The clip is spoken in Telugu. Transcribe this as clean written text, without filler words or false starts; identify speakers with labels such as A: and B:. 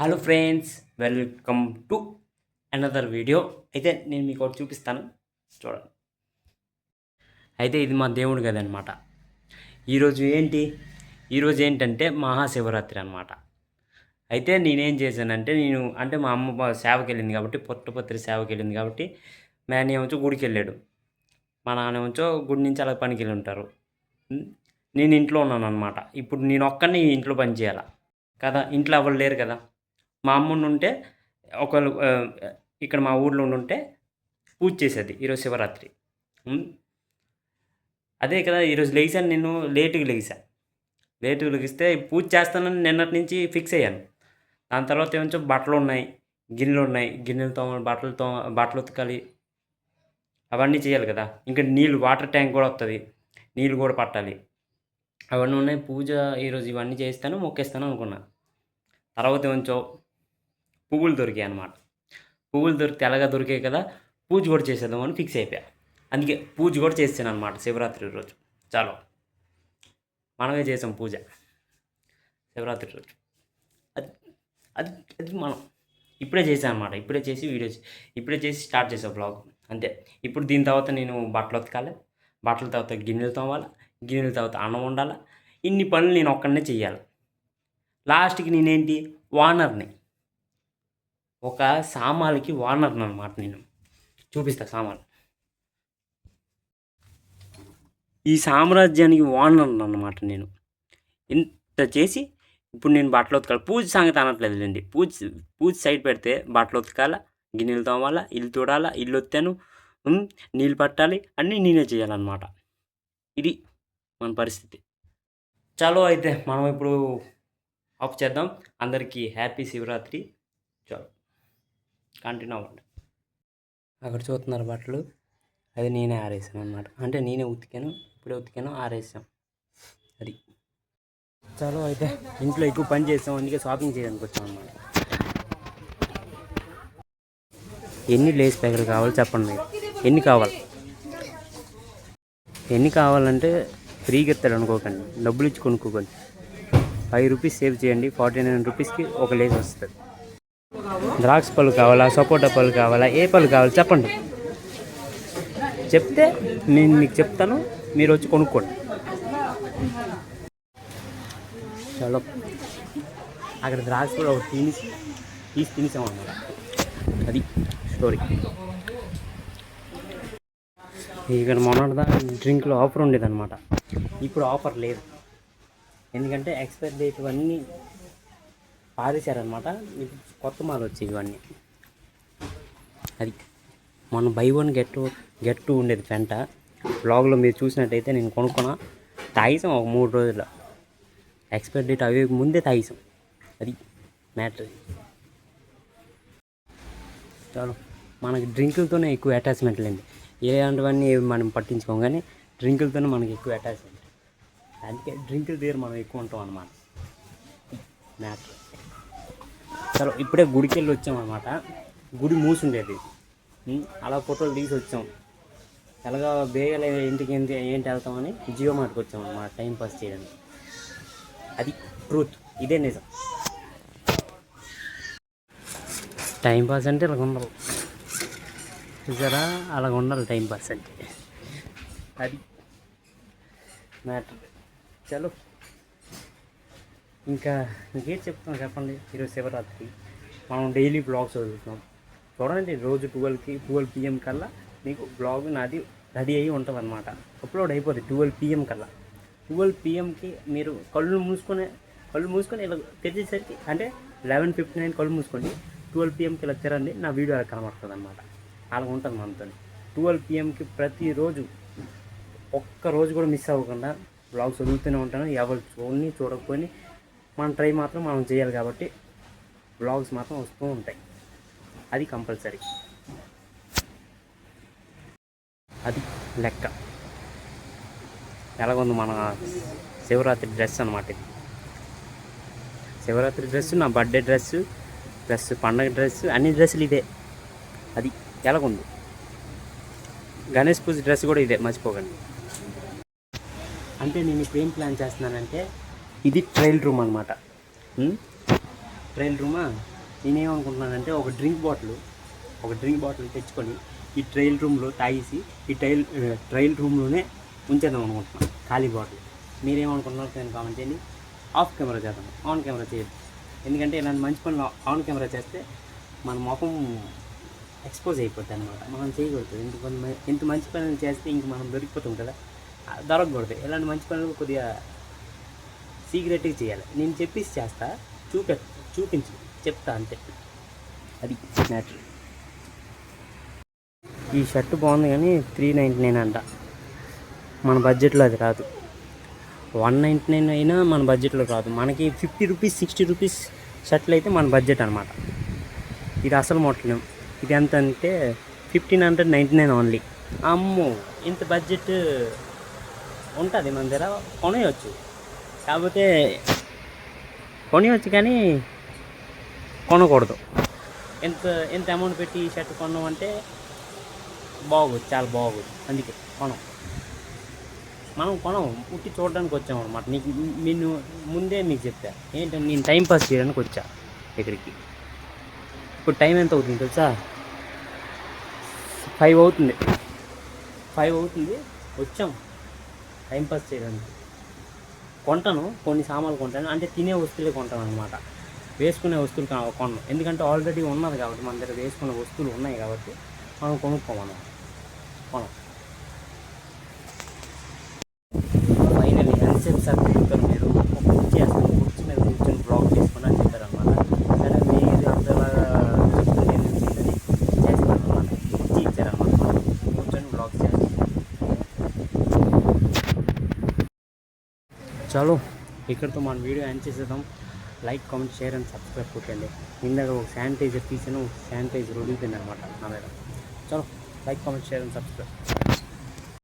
A: Hello friends, welcome to another video. అయితే నేను మీకు ఒకటి చూపిస్తాను, చూడండి. అయితే ఇది మా దేవుడి గది అనమాట. ఈరోజు ఏంటంటే మహాశివరాత్రి అనమాట. అయితే నేనేం చేశానంటే అంటే మా అమ్మ సేవకి వెళ్ళింది కాబట్టి, పుట్టపత్రి సేవకి వెళ్ళింది కాబట్టి, మా అన్నయ్య ఏమో గుడికి వెళ్ళాడు, మా నాన్న ఏమో గుడి నుంచి అలా పనికి వెళ్ళి ఉంటారు. నేను ఇంట్లో ఉన్నాను అనమాట. ఇప్పుడు నేను ఒక్కడిని ఇంట్లో పని చేయాలి కదా, ఇంట్లో ఎవరు లేరు కదా. మా అమ్మ ఉంటే ఒకళ్ళు ఇక్కడ మా ఊర్లో ఉంటే పూజ చేసేది. ఈరోజు శివరాత్రి. అదే కదా, ఈరోజు లెగిసాను, నేను లేటుగా లెగిస్తే పూజ చేస్తానని నిన్నటి నుంచి ఫిక్స్ అయ్యాను. దాని తర్వాత ఏమో బట్టలు ఉన్నాయి, గిన్నెలతో బట్టలు ఉతకాలి, అవన్నీ చేయాలి కదా. ఇంకా నీళ్ళు, వాటర్ ట్యాంక్ కూడా వస్తుంది, నీళ్ళు కూడా పట్టాలి, అవన్నీ ఉన్నాయి. పూజ ఈరోజు ఇవన్నీ చేస్తాను, మొక్కేస్తాను అనుకున్నాను. తర్వాత ఏమో పువ్వులు దొరికాయి అన్నమాట. పువ్వులు తెల్లగా దొరికాయి కదా, పూజ కూడా చేసేద్దామని ఫిక్స్ అయిపోయా. అందుకే పూజ కూడా చేస్తాను అనమాట శివరాత్రి రోజు. చాలు, మనమే చేసాం పూజ శివరాత్రి రోజు. అది అది అది మనం ఇప్పుడే చేసాం అనమాట. ఇప్పుడే చేసి స్టార్ట్ చేసాం బ్లాగ్, అంతే. ఇప్పుడు దీని తర్వాత నేను బట్టలు ఉతకాలి, బట్టల తర్వాత గిన్నెలు తోమాలి, గిన్నెల తర్వాత అన్నం వండాలి. ఇన్ని పనులు నేను ఒక్కడనే చెయ్యాలి. లాస్ట్కి నేనేంటి, ఓనర్ని, ఒక సామాన్లకి ఓనర్ని అనమాట. నేను చూపిస్తా సామాన్లు. ఈ సామ్రాజ్యానికి ఓనర్ని అనమాట నేను. ఇంత చేసి ఇప్పుడు నేను బట్టలు ఉతకాలి. పూజ సంగతి అనట్లేదులేండి. పూజ సైడ్ పెడితే బట్టలు ఉతకాల, గిన్నెలు తోమాలా, ఇల్లు తోడాలా, ఇల్లు వస్తాను, నీళ్ళు పట్టాలి, అన్నీ నేనే చేయాలన్నమాట. ఇది మన పరిస్థితి. చలో, అయితే మనం ఇప్పుడు ఆఫ్ చేద్దాం. అందరికీ హ్యాపీ శివరాత్రి. చలో, కంటిన్యూ అవ్వండి. అక్కడ చూస్తున్నారు బట్టలు, అది నేనే ఆరేసాను అనమాట. అంటే నేనే ఇప్పుడే ఉతికాను, ఆరేసాం. అది చలో, అయితే ఇంట్లో ఎక్కువ పని చేస్తాం, అందుకే షాపింగ్ చేయడానికి వచ్చాం అనమాట. ఎన్ని లేస్ ప్యాకెట్లు కావాలి చెప్పండి మీరు? ఎన్ని కావాలంటే ఫ్రీగా ఇస్తాడు అనుకోకండి, డబ్బులు ఇచ్చి కొనుక్కోకండి. 5 రూపీస్ సేవ్ చేయండి, 49 రూపీస్కి ఒక లేస్ వస్తుంది. ద్రాక్ష పళ్ళు కావాలా, సపోటా పళ్ళు కావాలా, ఏ పళ్ళు కావాలి చెప్పండి. చెప్తే నేను మీకు చెప్తాను, మీరు వచ్చి కొనుక్కోండి. చలో, అక్కడ ద్రాక్ష పళ్ళు ఒకటి తినేసామన్నమాట. అది స్టోరీ. ఇక్కడ మొన్నటిదా డ్రింక్లో ఆఫర్ ఉండేదన్నమాట. ఇప్పుడు ఆఫర్ లేదు, ఎందుకంటే ఎక్స్పైర్ డేట్ ఇవన్నీ పారేశారనమాట. ఇప్పుడు కొత్త మాల్ వచ్చాయి ఇవన్నీ. అది మన బై 1 గెట్ 2 ఉండేది పెంట. బ్లాగ్లో మీరు చూసినట్టయితే నేను కొనుక్కున్నా, తాగేసాం ఒక 3 రోజుల్లో. ఎక్స్పైర్ డేట్ అవి ముందే తాగేసాం. అది మ్యాటర్. చాలు, మనకి డ్రింకులతోనే ఎక్కువ అటాచ్మెంట్ లేండి. ఏవన్నీ మనం పట్టించుకోం, కానీ డ్రింకులతోనే మనకి ఎక్కువ అటాచ్మెంట్. అందుకే డ్రింకుల దగ్గర మనం ఎక్కువ ఉంటాం అన్నమాట. మ్యాటర్. చలో, ఇప్పుడే గుడికి వెళ్ళి వచ్చామన్నమాట. గుడి మూసుండేది, అలా ఫోటోలు తీసి వచ్చాం. ఎలాగా బేగలే ఇంటికి ఏంటి వెళ్తామని జియో మార్ట్కి వచ్చాం అన్నమాట, టైంపాస్ చేయడానికి. అది ట్రూత్, ఇదే నిజం. టైంపాస్ అంటే ఇలా ఉండాలి, చూసారా? అలా ఉండాలి టైంపాస్ అంటే. అది మ్యాటర్. చలో, ఇంకా ఇంకేం చెప్తాం చెప్పండి. ఈరోజు శివరాత్రి, మనం డైలీ బ్లాగ్స్ చదువుతున్నాం. చూడండి, రోజు 12 PM కల్లా మీకు బ్లాగ్ నాది రెడీ అయ్యి ఉంటుంది అనమాట. అప్లోడ్ అయిపోతుంది 12 PM కల్లా. 12 PMకి మీరు కళ్ళు మూసుకొని ఇలా తెచ్చేసరికి, అంటే 11:59 కళ్ళు మూసుకోండి, 12 PMకి ఇలా తెరండి, నా వీడియో అలా కనబడుతుంది అనమాట. అలా ఉంటుంది మనతో. 12 PMకి ప్రతిరోజు ఒక్క రోజు కూడా మిస్ అవ్వకుండా బ్లాగ్స్ చదువుతూనే ఉంటాను. ఎవరు చూడకపోయినా మన ట్రై మాత్రం మనం చేయాలి కాబట్టి బ్లాగ్స్ మాత్రం వస్తూ ఉంటాయి. అది కంపల్సరీ, అది లెక్క. ఎలాగొంది మన శివరాత్రి డ్రెస్ అనమాట. ఇది శివరాత్రి డ్రెస్సు, నా బర్త్డే డ్రెస్సు, పండగ డ్రెస్సు, అన్ని డ్రెస్సులు ఇదే. అది ఎలాగుంది. గణేష్ పూజ డ్రెస్ కూడా ఇదే, మర్చిపోకండి. అంటే నేను ఇప్పుడు ఏం ప్లాన్ చేస్తున్నానంటే, ఇది ట్రయల్ రూమ్ అనమాట. ట్రయల్ రూమా నేనేమనుకుంటున్నానంటే ఒక డ్రింక్ బాటిల్ తెచ్చుకొని ఈ రూమ్లో తాగేసి ఈ ట్రయల్ రూమ్లోనే ఉంచేద్దాం అనుకుంటున్నాను, ఖాళీ బాటిల్. మీరేమనుకుంటున్నారు నేను కామెంట్ చేయండి. ఆఫ్ కెమెరా చేద్దాం, ఆన్ కెమెరా చేయదు. ఎందుకంటే ఇలాంటి మంచి పనులు ఆన్ కెమెరా చేస్తే మన ముఖం ఎక్స్పోజ్ అయిపోతుంది అనమాట. మనం చేయకూడదు. ఇంత మంచి పనులు చేస్తే ఇంక మనం దొరికిపోతాం కదా, దొరకకూడదు. ఇలాంటి మంచి పనులు కొద్దిగా సీక్రెట్గా చేయాలి. నేను చెప్పేసి చేస్తా, చూపించు చెప్తా అంతే. అది మ్యాటర్. ఈ షర్ట్ బాగుంది కానీ 399 అంట. మన బడ్జెట్లో అది రాదు. 199 అయినా మన బడ్జెట్లో రాదు. మనకి 50 రూపీస్ 60 రూపీస్ షర్ట్లు అయితే మన బడ్జెట్ అనమాట. ఇది అసలు మొట్టలేం. ఇది ఎంత అంటే 1599 ఓన్లీ. అమ్మో, ఇంత బడ్జెట్ ఉంటుంది మన దగ్గర. కొనేయచ్చు కానీ కొనకూడదు. ఎంత అమౌంట్ పెట్టి ఈ షర్ట్ కొన్నామంటే బాగోదు, చాలా బాగోదు. అందుకే మనం పుట్టి చూడడానికి వచ్చాము అనమాట. నేను ముందే మీకు చెప్పా ఏంటంటే నేను టైంపాస్ చేయడానికి వచ్చా ఇక్కడికి. ఇప్పుడు టైం ఎంత అవుతుంది తెలుసా? 5 అవుతుంది. వచ్చాం టైంపాస్ చేయడానికి. కొంటాను, కొన్ని సామాన్లు కొంటాను, అంటే తినే వస్తువులే కొంటాను అనమాట. వేసుకునే వస్తువులు కొనను. ఎందుకంటే ఆల్రెడీ ఉన్నది కాబట్టి, మన దగ్గర వేసుకునే వస్తువులు ఉన్నాయి కాబట్టి మనం కొనుక్కోమను. ఫైనల్లీ ఎంతసేపు సార్ తిరుగుతారు మీరు? ఒక కుర్చీ మీద కూర్చొని బ్లాగ్ చేసుకుని అని చెప్పారనమాట. సరే మీరు అంతలాగా చెప్తుంటే చేస్తాను అనమాట. కుర్చీ ఇచ్చారనమాట, కూర్చొని బ్లాగ్ చేస్తాను. చలో, ఇక్కడితో మన వీడియో ఎండ్ చేసేద్దాం. Like, comment, share and subscribe కొట్టండి. ఇందాక ఒక శానిటైజర్ తీసాను, శానిటైజర్ ఉడిగిపోయింది అనమాట నా మీద. చలో, like, comment, share and subscribe.